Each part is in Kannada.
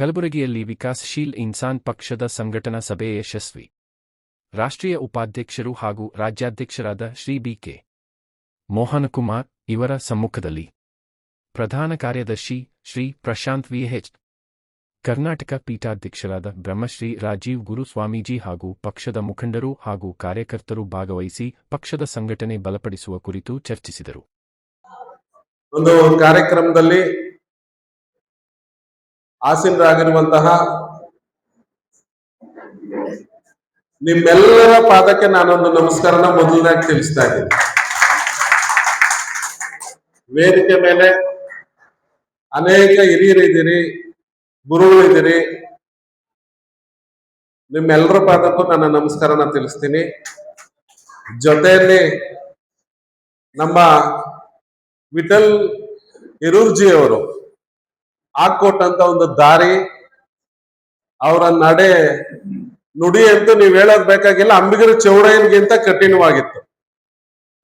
ಕಲಬುರಗಿಯಲ್ಲಿ ವಿಕಾಸಶೀಲ್ ಇನ್ಸಾನ್ ಪಕ್ಷದ ಸಂಘಟನಾ ಸಭೆ ಯಶಸ್ವಿ. ರಾಷ್ಟ್ರೀಯ ಉಪಾಧ್ಯಕ್ಷರು ಹಾಗೂ ರಾಜ್ಯಾಧ್ಯಕ್ಷರಾದ ಶ್ರೀ ಬಿ.ಕೆ. ಮೋಹನಕುಮಾರ್ ಇವರ ಸಮ್ಮುಖದಲ್ಲಿ ಪ್ರಧಾನ ಕಾರ್ಯದರ್ಶಿ ಶ್ರೀ ಪ್ರಶಾಂತ್ ವಿ.ಎಚ್. ಕರ್ನಾಟಕ ಪೀಠಾಧ್ಯಕ್ಷರಾದ ಬ್ರಹ್ಮಶ್ರೀ ರಾಜೀವ್ ಗುರು ಸ್ವಾಮೀಜಿ ಹಾಗೂ ಪಕ್ಷದ ಮುಖಂಡರು ಹಾಗೂ ಕಾರ್ಯಕರ್ತರು ಭಾಗವಹಿಸಿ ಪಕ್ಷದ ಸಂಘಟನೆ ಬಲಪಡಿಸುವ ಕುರಿತು ಚರ್ಚಿಸಿದರು. ಒಂದು ಕಾರ್ಯಕ್ರಮದಲ್ಲಿ ಆಸೀನರಾಗಿರುವಂತಹ ನಿಮ್ಮೆಲ್ಲರ ಪಾದಕ್ಕೆ ನಾನೊಂದು ನಮಸ್ಕಾರನ ಮೊದಲನೇದಾಗಿ ತಿಳಿಸ್ತಾ ಇದ್ದೀನಿ. ವೇದಿಕೆ ಮೇಲೆ ಅನೇಕ ಹಿರಿಯರಿದ್ದೀರಿ, ಗುರುಗಳಿದ್ದೀರಿ. ನಿಮ್ಮೆಲ್ಲರ ಪಾದಕ್ಕೂ ನನ್ನ ನಮಸ್ಕಾರನ ತಿಳಿಸ್ತೀನಿ. ಜೊತೆಯಲ್ಲಿ ನಮ್ಮ ವಿಠಲ್ ಹಿರೂರ್ಜಿ ಅವರು ಹಾಕೊಟ್ಟಂತ ಒಂದು ದಾರಿ, ಅವರ ನಡೆ ನುಡಿ ಅಂತೂ ನೀವ್ ಹೇಳೋದ್ ಬೇಕಾಗಿಲ್ಲ, ಅಂಬಿಗರ ಚೌಡಯ್ಯನಿಗಿಂತ ಕಠಿಣವಾಗಿತ್ತು.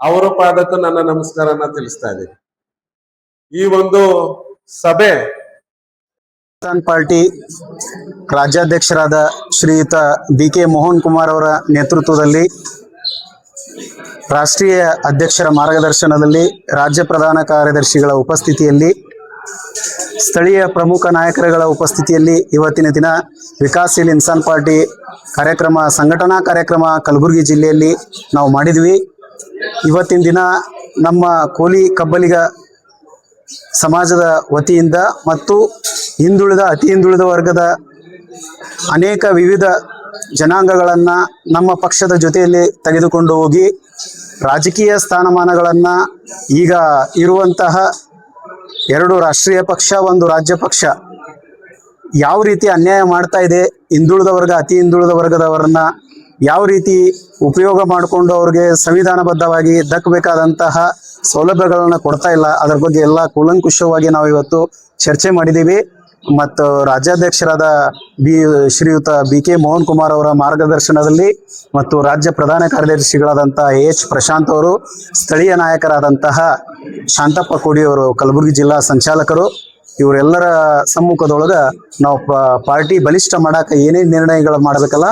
ಅವರ ಪಾದಕ್ಕೂ ನನ್ನ ನಮಸ್ಕಾರನ ತಿಳಿಸ್ತಾ ಇದ್ದೀನಿ. ಈ ಒಂದು ಸಭೆ ಪಾರ್ಟಿ ರಾಜ್ಯಾಧ್ಯಕ್ಷರಾದ ಶ್ರೀಯುತ ಬಿ.ಕೆ. ಮೋಹನ್ ಕುಮಾರ್ ಅವರ ನೇತೃತ್ವದಲ್ಲಿ, ರಾಷ್ಟ್ರೀಯ ಅಧ್ಯಕ್ಷರ ಮಾರ್ಗದರ್ಶನದಲ್ಲಿ, ರಾಜ್ಯ ಪ್ರಧಾನ ಕಾರ್ಯದರ್ಶಿಗಳ ಉಪಸ್ಥಿತಿಯಲ್ಲಿ, ಸ್ಥಳೀಯ ಪ್ರಮುಖ ನಾಯಕರುಗಳ ಉಪಸ್ಥಿತಿಯಲ್ಲಿ ಇವತ್ತಿನ ದಿನ ವಿಕಾಸಶೀಲ್ ಇನ್ಸಾನ್ ಪಾರ್ಟಿ ಕಾರ್ಯಕ್ರಮ, ಸಂಘಟನಾ ಕಾರ್ಯಕ್ರಮ ಕಲಬುರಗಿ ಜಿಲ್ಲೆಯಲ್ಲಿ ನಾವು ಮಾಡಿದ್ವಿ. ಇವತ್ತಿನ ದಿನ ನಮ್ಮ ಕೋಲಿ ಕಬ್ಬಲಿಗ ಸಮಾಜದ ವತಿಯಿಂದ ಮತ್ತು ಅತಿ ಹಿಂದುಳಿದ ವರ್ಗದ ಅನೇಕ ವಿವಿಧ ಜನಾಂಗಗಳನ್ನು ನಮ್ಮ ಪಕ್ಷದ ಜೊತೆಯಲ್ಲಿ ತೆಗೆದುಕೊಂಡು ಹೋಗಿ ರಾಜಕೀಯ ಸ್ಥಾನಮಾನಗಳನ್ನು, ಈಗ ಇರುವಂತಹ 2 ರಾಷ್ಟ್ರೀಯ ಪಕ್ಷ, 1 ರಾಜ್ಯ ಪಕ್ಷ ಯಾವ ರೀತಿ ಅನ್ಯಾಯ ಮಾಡ್ತಾ ಇದೆ, ಹಿಂದುಳಿದ ವರ್ಗ, ಅತಿ ಹಿಂದುಳಿದ ವರ್ಗದವರನ್ನ ಯಾವ ರೀತಿ ಉಪಯೋಗ ಮಾಡಿಕೊಂಡು ಅವ್ರಿಗೆ ಸಂವಿಧಾನಬದ್ಧವಾಗಿ ದಕ್ಕಬೇಕಾದಂತಹ ಸೌಲಭ್ಯಗಳನ್ನು ಕೊಡ್ತಾ ಇಲ್ಲ, ಅದರ ಬಗ್ಗೆ ಎಲ್ಲ ಕೂಲಂಕುಷವಾಗಿ ನಾವು ಇವತ್ತು ಚರ್ಚೆ ಮಾಡಿದ್ದೀವಿ. ಮತ್ತು ರಾಜ್ಯಾಧ್ಯಕ್ಷರಾದ ಶ್ರೀಯುತ ಬಿ.ಕೆ. ಮೋಹನ್ ಕುಮಾರ್ ಅವರ ಮಾರ್ಗದರ್ಶನದಲ್ಲಿ ಮತ್ತು ರಾಜ್ಯ ಪ್ರಧಾನ ಕಾರ್ಯದರ್ಶಿಗಳಾದಂತಹ ಎಚ್ ಪ್ರಶಾಂತ್ ಅವರು, ಸ್ಥಳೀಯ ನಾಯಕರಾದಂತಹ ಶಾಂತಪ್ಪ ಕೋಡಿಯವರು, ಕಲಬುರಗಿ ಜಿಲ್ಲಾ ಸಂಚಾಲಕರು, ಇವರೆಲ್ಲರ ಸಮ್ಮುಖದೊಳಗೆ ನಾವು ಪಾರ್ಟಿ ಬಲಿಷ್ಠ ಮಾಡಾಕ ಏನೇನು ನಿರ್ಣಯಗಳು ಮಾಡಬೇಕಲ್ಲ